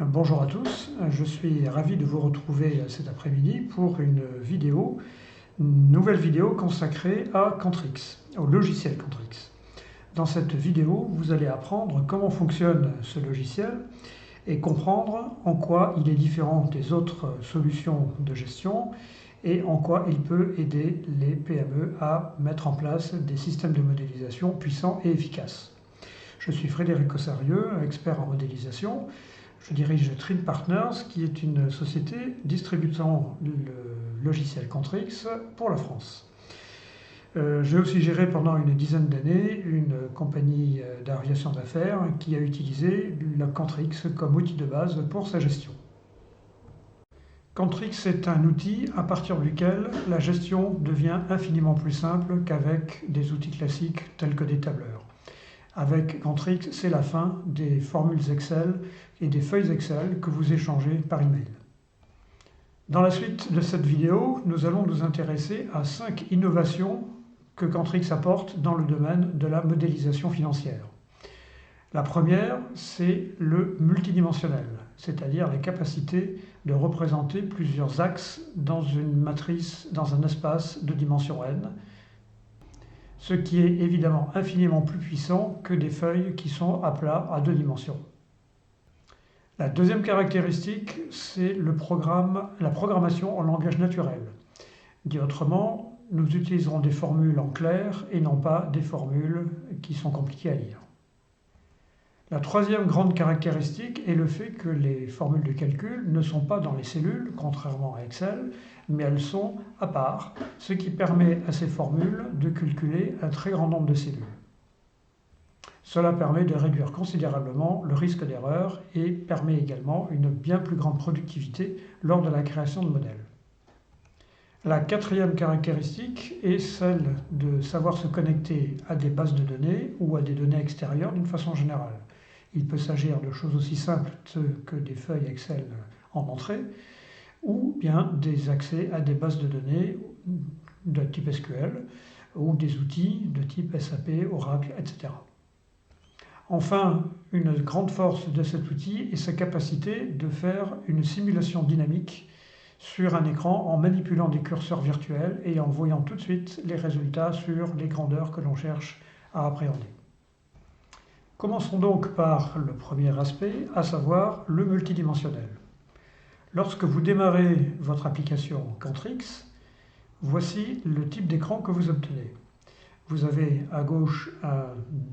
Bonjour à tous, je suis ravi de vous retrouver cet après-midi pour une nouvelle vidéo consacrée à Quantrix, au logiciel Quantrix. Dans cette vidéo, vous allez apprendre comment fonctionne ce logiciel et comprendre en quoi il est différent des autres solutions de gestion et en quoi il peut aider les PME à mettre en place des systèmes de modélisation puissants et efficaces. Je suis Frédéric Cossarieux, expert en modélisation. Je dirige Trim Partners, qui est une société distribuant le logiciel Quantrix pour la France. J'ai aussi géré pendant une dizaine d'années une compagnie d'aviation d'affaires qui a utilisé le Quantrix comme outil de base pour sa gestion. Quantrix est un outil à partir duquel la gestion devient infiniment plus simple qu'avec des outils classiques tels que des tableurs. Avec Quantrix, c'est la fin des formules Excel et des feuilles Excel que vous échangez par email. Dans la suite de cette vidéo, nous allons nous intéresser à 5 innovations que Quantrix apporte dans le domaine de la modélisation financière. La première, c'est le multidimensionnel, c'est-à-dire la capacité de représenter plusieurs axes dans une matrice, dans un espace de dimension n, ce qui est évidemment infiniment plus puissant que des feuilles qui sont à plat à 2 dimensions. La deuxième caractéristique, c'est la programmation en langage naturel. Dit autrement, nous utiliserons des formules en clair et non pas des formules qui sont compliquées à lire. La troisième grande caractéristique est le fait que les formules de calcul ne sont pas dans les cellules, contrairement à Excel, mais elles sont à part, ce qui permet à ces formules de calculer un très grand nombre de cellules. Cela permet de réduire considérablement le risque d'erreur et permet également une bien plus grande productivité lors de la création de modèles. La quatrième caractéristique est celle de savoir se connecter à des bases de données ou à des données extérieures d'une façon générale. Il peut s'agir de choses aussi simples que des feuilles Excel en entrée, ou bien des accès à des bases de données de type SQL, ou des outils de type SAP, Oracle, etc. Enfin, une grande force de cet outil est sa capacité de faire une simulation dynamique sur un écran en manipulant des curseurs virtuels et en voyant tout de suite les résultats sur les grandeurs que l'on cherche à appréhender. Commençons donc par le premier aspect, à savoir le multidimensionnel. Lorsque vous démarrez votre application Quantrix, voici le type d'écran que vous obtenez. Vous avez à gauche un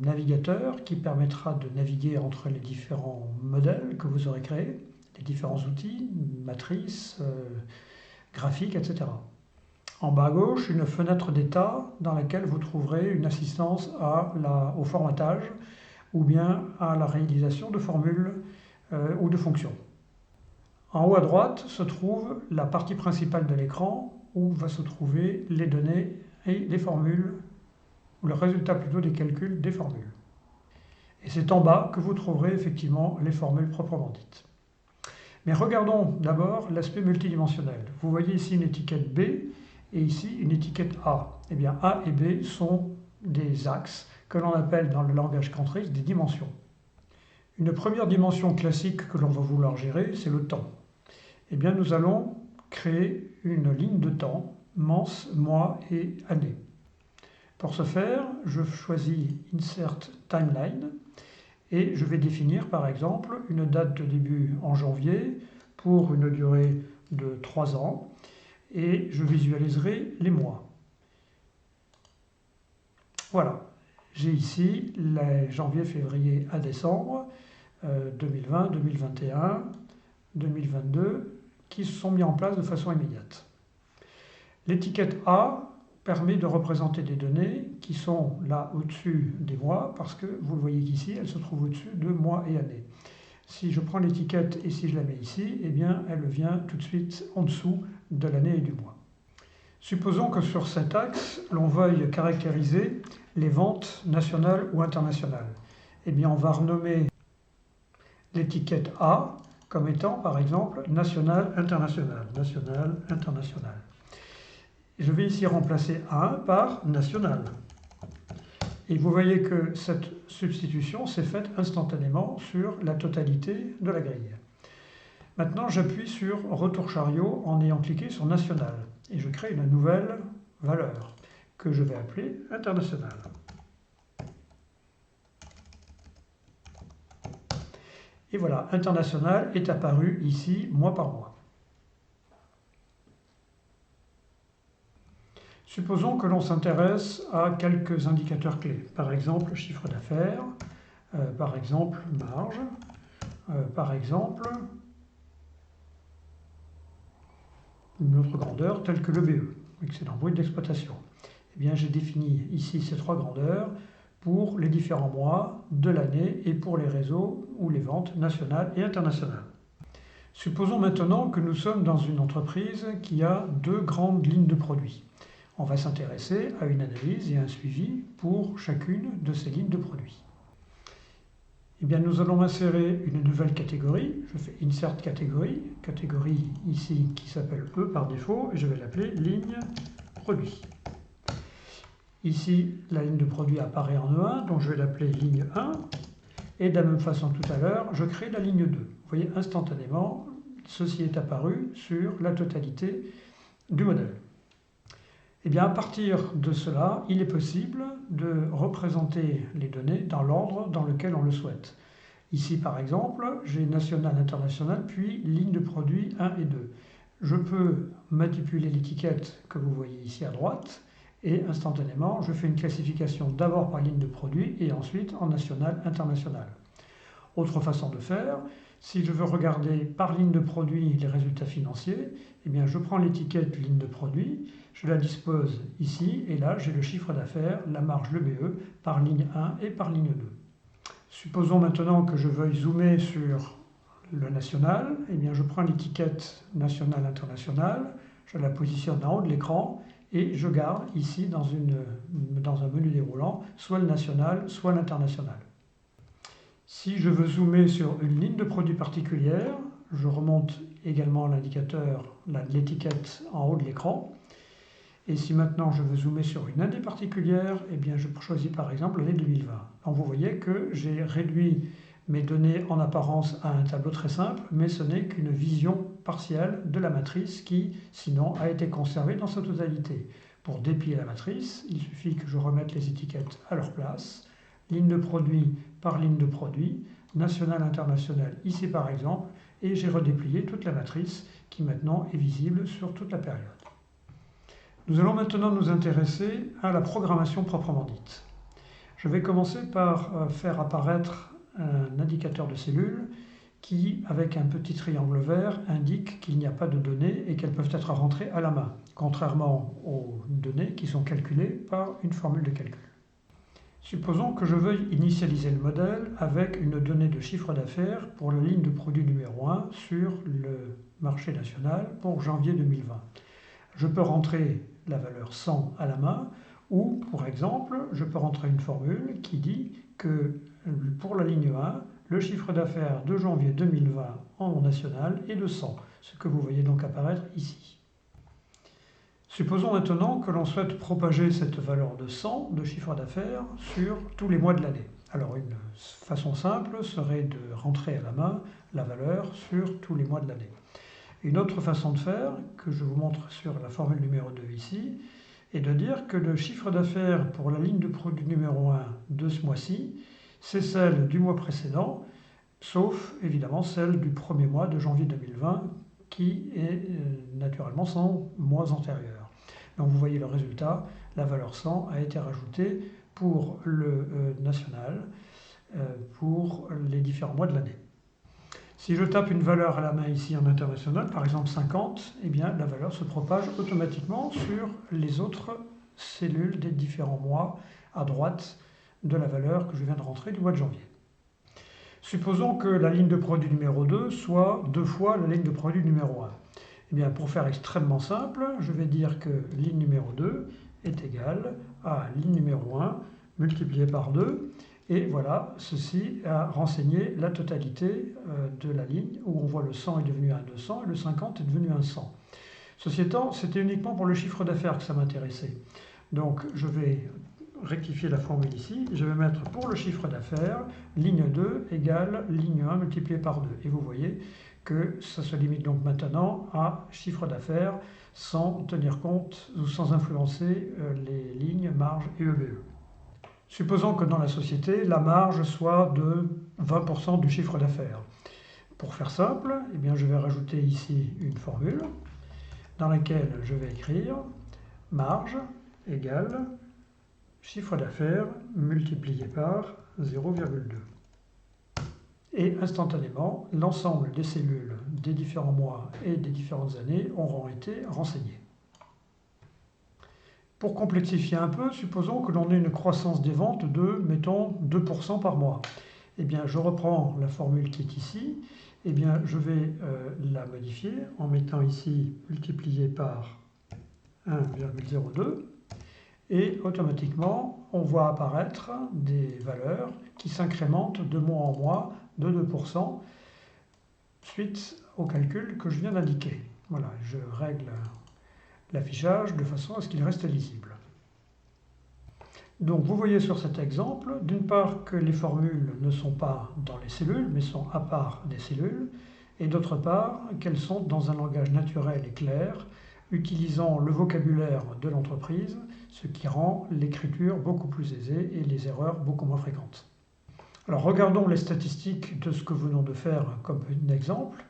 navigateur qui permettra de naviguer entre les différents modèles que vous aurez créés, les différents outils, matrices, graphiques, etc. En bas à gauche, une fenêtre d'état dans laquelle vous trouverez une assistance au formatage ou bien à la réalisation de formules ou de fonctions. En haut à droite se trouve la partie principale de l'écran où va se trouver les données et les formules, ou le résultat plutôt des calculs des formules. Et c'est en bas que vous trouverez effectivement les formules proprement dites. Mais regardons d'abord l'aspect multidimensionnel. Vous voyez ici une étiquette B et ici une étiquette A. Eh bien A et B sont des axes que l'on appelle dans le langage Quantrix des dimensions. Une première dimension classique que l'on va vouloir gérer, c'est le temps. Eh bien nous allons créer une ligne de temps, mense, mois et année. Pour ce faire, je choisis Insert Timeline et je vais définir par exemple une date de début en janvier pour une durée de 3 ans et je visualiserai les mois. Voilà, j'ai ici les janvier, février à décembre 2020, 2021, 2022 qui se sont mis en place de façon immédiate. L'étiquette A permet de représenter des données qui sont là au-dessus des mois parce que vous le voyez qu'ici, elle se trouve au-dessus de mois et années. Si je prends l'étiquette et si je la mets ici, eh bien, elle vient tout de suite en dessous de l'année et du mois. Supposons que sur cet axe, l'on veuille caractériser les ventes nationales ou internationales. Eh bien, on va renommer l'étiquette A comme étant, par exemple, national, international. National, international. Je vais ici remplacer 1 par national. Et vous voyez que cette substitution s'est faite instantanément sur la totalité de la grille. Maintenant, j'appuie sur Retour chariot en ayant cliqué sur National et je crée une nouvelle valeur que je vais appeler International. Et voilà, International est apparu ici mois par mois. Supposons que l'on s'intéresse à quelques indicateurs clés, par exemple chiffre d'affaires, par exemple marge, par exemple une autre grandeur telle que le BE, excédent brut d'exploitation. Eh bien, j'ai défini ici ces trois grandeurs pour les différents mois de l'année et pour les réseaux ou les ventes nationales et internationales. Supposons maintenant que nous sommes dans une entreprise qui a deux grandes lignes de produits. On va s'intéresser à une analyse et un suivi pour chacune de ces lignes de produits. Eh bien, nous allons insérer une nouvelle catégorie. Je fais Insert catégorie, catégorie ici qui s'appelle E par défaut, et je vais l'appeler ligne produit. Ici, la ligne de produit apparaît en E1, donc je vais l'appeler ligne 1. Et de la même façon tout à l'heure, je crée la ligne 2. Vous voyez, instantanément, ceci est apparu sur la totalité du modèle. Eh bien, à partir de cela, il est possible de représenter les données dans l'ordre dans lequel on le souhaite. Ici, par exemple, j'ai national, international, puis ligne de produit 1 et 2. Je peux manipuler l'étiquette que vous voyez ici à droite, et instantanément, je fais une classification d'abord par ligne de produit et ensuite en national, international. Autre façon de faire, si je veux regarder par ligne de produit les résultats financiers, eh bien je prends l'étiquette ligne de produit, je la dispose ici, et là j'ai le chiffre d'affaires, la marge, le BE, par ligne 1 et par ligne 2. Supposons maintenant que je veuille zoomer sur le national, eh bien je prends l'étiquette national, international, je la positionne en haut de l'écran, et je garde ici dans un menu déroulant soit le national, soit l'international. Si je veux zoomer sur une ligne de produit particulière, je remonte également l'indicateur, l'étiquette en haut de l'écran. Et si maintenant je veux zoomer sur une année particulière, eh bien je choisis par exemple l'année 2020. Donc vous voyez que j'ai réduit mes données en apparence à un tableau très simple, mais ce n'est qu'une vision partielle de la matrice qui, sinon, a été conservée dans sa totalité. Pour déplier la matrice, il suffit que je remette les étiquettes à leur place, ligne de produit par ligne de produit, national, international, ici par exemple, et j'ai redéplié toute la matrice qui maintenant est visible sur toute la période. Nous allons maintenant nous intéresser à la programmation proprement dite. Je vais commencer par faire apparaître un indicateur de cellules qui, avec un petit triangle vert, indique qu'il n'y a pas de données et qu'elles peuvent être rentrées à la main, contrairement aux données qui sont calculées par une formule de calcul. Supposons que je veuille initialiser le modèle avec une donnée de chiffre d'affaires pour la ligne de produit numéro 1 sur le marché national pour janvier 2020. Je peux rentrer la valeur 100 à la main ou, pour exemple, je peux rentrer une formule qui dit que pour la ligne 1, le chiffre d'affaires de janvier 2020 en national est de 100, ce que vous voyez donc apparaître ici. Supposons maintenant que l'on souhaite propager cette valeur de 100 de chiffre d'affaires sur tous les mois de l'année. Alors une façon simple serait de rentrer à la main la valeur sur tous les mois de l'année. Une autre façon de faire, que je vous montre sur la formule numéro 2 ici, est de dire que le chiffre d'affaires pour la ligne de produit numéro 1 de ce mois-ci, c'est celle du mois précédent, sauf évidemment celle du premier mois de janvier 2020, qui est naturellement son mois antérieur. Donc vous voyez le résultat, la valeur 100 a été rajoutée pour le national, pour les différents mois de l'année. Si je tape une valeur à la main ici en international, par exemple 50, eh bien la valeur se propage automatiquement sur les autres cellules des différents mois à droite de la valeur que je viens de rentrer du mois de janvier. Supposons que la ligne de produit numéro 2 soit 2 fois la ligne de produit numéro 1. Eh bien, pour faire extrêmement simple, je vais dire que ligne numéro 2 est égale à ligne numéro 1 multiplié par 2. Et voilà, ceci a renseigné la totalité de la ligne où on voit le 100 est devenu un 200 et le 50 est devenu un 100. Ceci étant, c'était uniquement pour le chiffre d'affaires que ça m'intéressait. Donc je vais rectifier la formule ici. Je vais mettre pour le chiffre d'affaires, ligne 2 égale ligne 1 multiplié par 2. Et vous voyez que ça se limite donc maintenant à chiffre d'affaires sans tenir compte ou sans influencer les lignes marge et EBE. Supposons que dans la société, la marge soit de 20% du chiffre d'affaires. Pour faire simple, eh bien, je vais rajouter ici une formule dans laquelle je vais écrire marge égale chiffre d'affaires multiplié par 0,2. Et instantanément, l'ensemble des cellules des différents mois et des différentes années auront été renseignées. Pour complexifier un peu, supposons que l'on ait une croissance des ventes de, mettons, 2% par mois. Eh bien, je reprends la formule qui est ici, eh bien, je vais la modifier en mettant ici multiplié par 1,02 et automatiquement, on voit apparaître des valeurs qui s'incrémentent de mois en mois de 2% suite au calcul que je viens d'indiquer. Voilà, je règle l'affichage de façon à ce qu'il reste lisible. Donc vous voyez sur cet exemple, d'une part que les formules ne sont pas dans les cellules, mais sont à part des cellules, et d'autre part qu'elles sont dans un langage naturel et clair, utilisant le vocabulaire de l'entreprise, ce qui rend l'écriture beaucoup plus aisée et les erreurs beaucoup moins fréquentes. Alors regardons les statistiques de ce que nous venons de faire comme exemple.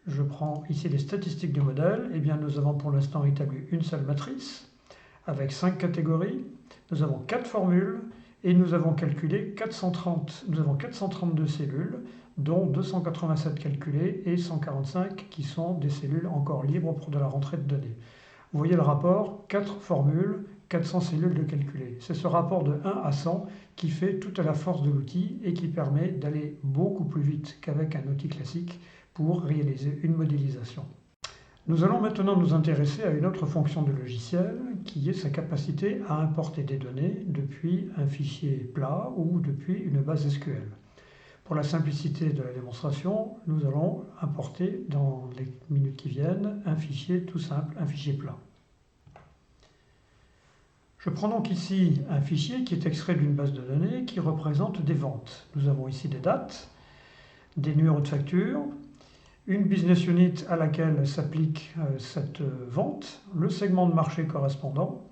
Je prends ici les statistiques du modèle. Eh bien, nous avons pour l'instant établi une seule matrice avec 5 catégories. Nous avons 4 formules et nous avons calculé 432 cellules, dont 287 calculées et 145 qui sont des cellules encore libres pour de la rentrée de données. Vous voyez le rapport, 4 formules, 400 cellules de calculées. C'est ce rapport de 1 à 100 qui fait toute la force de l'outil et qui permet d'aller beaucoup plus vite qu'avec un outil classique pour réaliser une modélisation. Nous allons maintenant nous intéresser à une autre fonction du logiciel qui est sa capacité à importer des données depuis un fichier plat ou depuis une base SQL. Pour la simplicité de la démonstration, nous allons importer dans les minutes qui viennent un fichier tout simple, un fichier plat. Je prends donc ici un fichier qui est extrait d'une base de données qui représente des ventes. Nous avons ici des dates, des numéros de facture, une business unit à laquelle s'applique cette vente, le segment de marché correspondant,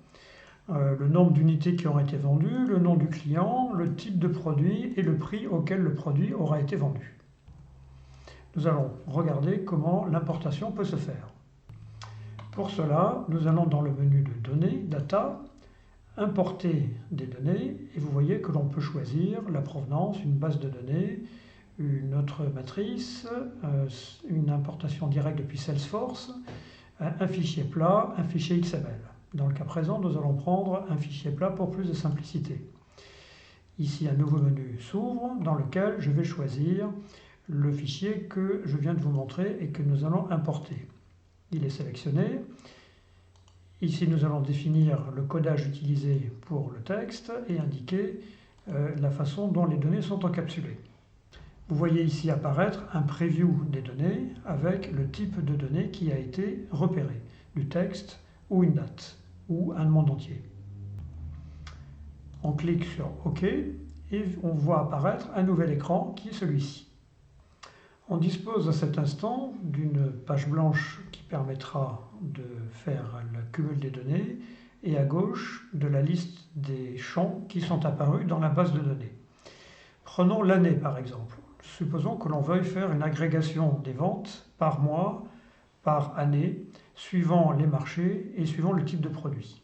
le nombre d'unités qui ont été vendues, le nom du client, le type de produit et le prix auquel le produit aura été vendu. Nous allons regarder comment l'importation peut se faire. Pour cela, nous allons dans le menu de données, data, importer des données et vous voyez que l'on peut choisir la provenance, une base de données, une autre matrice, une importation directe depuis Salesforce, un fichier plat, un fichier XML. Dans le cas présent, nous allons prendre un fichier plat pour plus de simplicité. Ici, un nouveau menu s'ouvre dans lequel je vais choisir le fichier que je viens de vous montrer et que nous allons importer. Il est sélectionné. Ici, nous allons définir le codage utilisé pour le texte et indiquer la façon dont les données sont encapsulées. Vous voyez ici apparaître un preview des données avec le type de données qui a été repéré, du texte ou une date ou un monde entier. On clique sur OK et on voit apparaître un nouvel écran qui est celui-ci. On dispose à cet instant d'une page blanche qui permettra de faire le cumul des données et à gauche de la liste des champs qui sont apparus dans la base de données. Prenons l'année par exemple. Supposons que l'on veuille faire une agrégation des ventes par mois, par année, suivant les marchés et suivant le type de produit.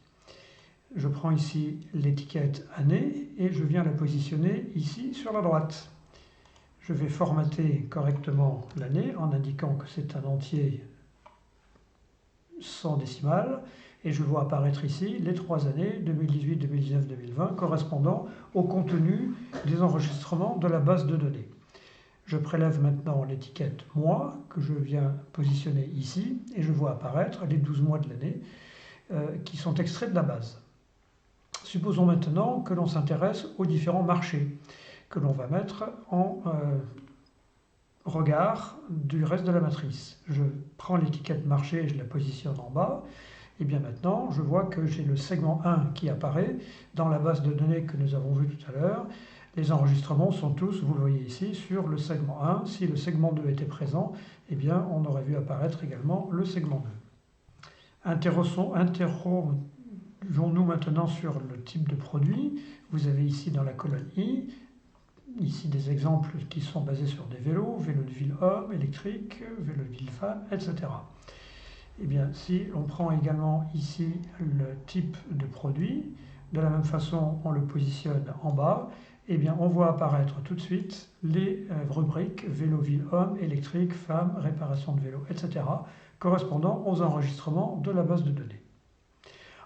Je prends ici l'étiquette année et je viens la positionner ici sur la droite. Je vais formater correctement l'année en indiquant que c'est un entier sans décimale et je vois apparaître ici les 3 années 2018, 2019, 2020 correspondant au contenu des enregistrements de la base de données. Je prélève maintenant l'étiquette mois que je viens positionner ici et je vois apparaître les 12 mois de l'année qui sont extraits de la base. Supposons maintenant que l'on s'intéresse aux différents marchés que l'on va mettre en regard du reste de la matrice. Je prends l'étiquette marché et je la positionne en bas. Et bien maintenant, je vois que j'ai le segment 1 qui apparaît dans la base de données que nous avons vue tout à l'heure, Les enregistrements sont tous, vous le voyez ici, sur le segment 1. Si le segment 2 était présent, eh bien, on aurait vu apparaître également le segment 2. Interrogeons-nous maintenant sur le type de produit. Vous avez ici dans la colonne I, ici des exemples qui sont basés sur des vélos, vélo de ville homme, électrique, vélo de ville femme, etc. Eh bien, si on prend également ici le type de produit, de la même façon on le positionne en bas, eh bien, on voit apparaître tout de suite les rubriques vélo, ville, homme, électrique, femme, réparation de vélo, etc. correspondant aux enregistrements de la base de données.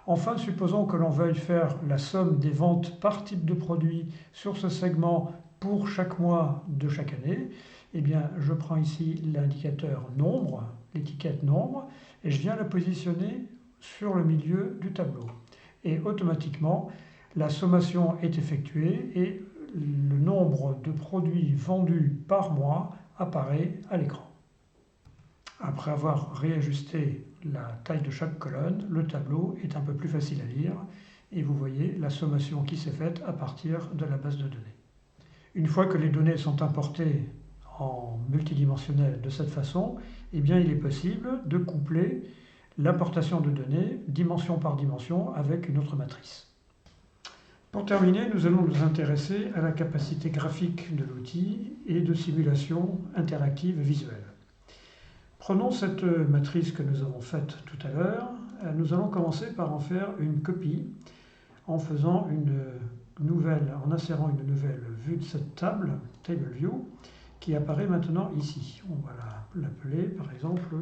Enfin, supposons que l'on veuille faire la somme des ventes par type de produit sur ce segment pour chaque mois de chaque année. Eh bien, je prends ici l'indicateur nombre, l'étiquette nombre, et je viens la positionner sur le milieu du tableau. Et automatiquement, la sommation est effectuée et le nombre de produits vendus par mois apparaît à l'écran. Après avoir réajusté la taille de chaque colonne, le tableau est un peu plus facile à lire et vous voyez la sommation qui s'est faite à partir de la base de données. Une fois que les données sont importées en multidimensionnel de cette façon, eh bien, il est possible de coupler l'importation de données dimension par dimension avec une autre matrice. Pour terminer, nous allons nous intéresser à la capacité graphique de l'outil et de simulation interactive visuelle. Prenons cette matrice que nous avons faite tout à l'heure. Nous allons commencer par en faire une copie en insérant une nouvelle vue de cette table, Table View, qui apparaît maintenant ici. On va l'appeler par exemple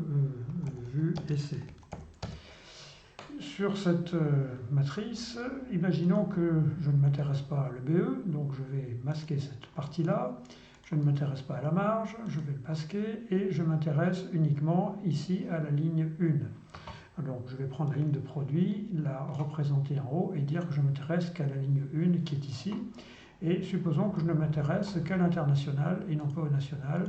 vue essai. Sur cette matrice, imaginons que je ne m'intéresse pas à l'EBE, donc je vais masquer cette partie-là. Je ne m'intéresse pas à la marge, je vais le masquer et je m'intéresse uniquement ici à la ligne 1. Donc je vais prendre la ligne de produit, la représenter en haut et dire que je ne m'intéresse qu'à la ligne 1 qui est ici. Et supposons que je ne m'intéresse qu'à l'international et non pas au national.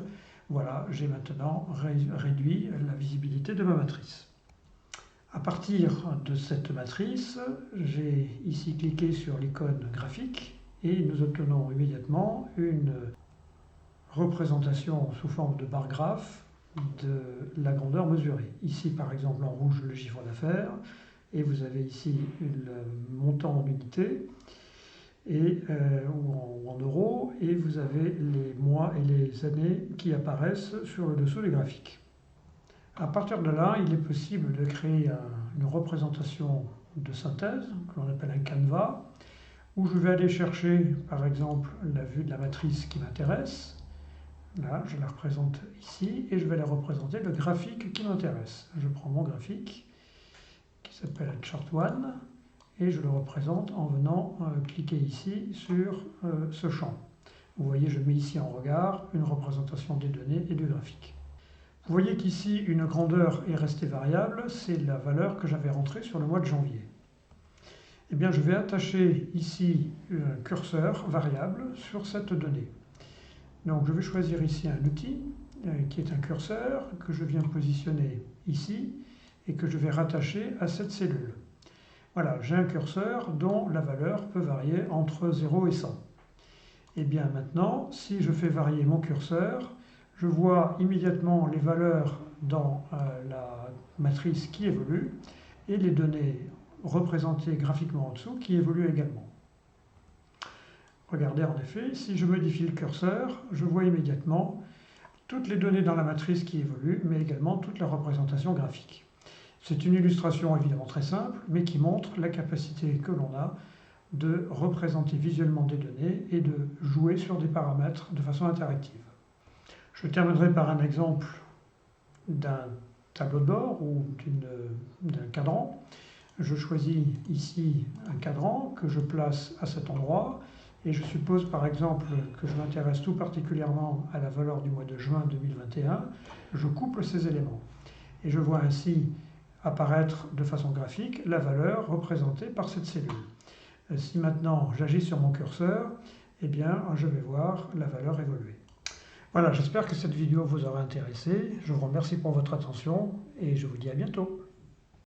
Voilà, j'ai maintenant réduit la visibilité de ma matrice. À partir de cette matrice, j'ai ici cliqué sur l'icône graphique et nous obtenons immédiatement une représentation sous forme de bar graphe de la grandeur mesurée. Ici, par exemple, en rouge, le chiffre d'affaires, et vous avez ici le montant en unités, ou en euros, et vous avez les mois et les années qui apparaissent sur le dessous des graphiques. À partir de là, il est possible de créer une représentation de synthèse, que l'on appelle un canevas, où je vais aller chercher, par exemple, la vue de la matrice qui m'intéresse. Là, je la représente ici, et je vais la représenter le graphique qui m'intéresse. Je prends mon graphique, qui s'appelle Chart1, et je le représente en venant cliquer ici sur ce champ. Vous voyez, je mets ici en regard une représentation des données et du graphique. Vous voyez qu'ici, une grandeur est restée variable, c'est la valeur que j'avais rentrée sur le mois de janvier. Eh bien, je vais attacher ici un curseur variable sur cette donnée. Donc, je vais choisir ici un outil qui est un curseur que je viens positionner ici et que je vais rattacher à cette cellule. Voilà, j'ai un curseur dont la valeur peut varier entre 0 et 100. Et bien maintenant, si je fais varier mon curseur, je vois immédiatement les valeurs dans la matrice qui évoluent et les données représentées graphiquement en dessous qui évoluent également. Regardez en effet, si je modifie le curseur, je vois immédiatement toutes les données dans la matrice qui évoluent, mais également toute la représentation graphique. C'est une illustration évidemment très simple, mais qui montre la capacité que l'on a de représenter visuellement des données et de jouer sur des paramètres de façon interactive. Je terminerai par un exemple d'un tableau de bord ou d'un cadran. Je choisis ici un cadran que je place à cet endroit et je suppose par exemple que je m'intéresse tout particulièrement à la valeur du mois de juin 2021. Je couple ces éléments et je vois ainsi apparaître de façon graphique la valeur représentée par cette cellule. Si maintenant j'agis sur mon curseur, eh bien je vais voir la valeur évoluer. Voilà, j'espère que cette vidéo vous aura intéressé. Je vous remercie pour votre attention et je vous dis à bientôt.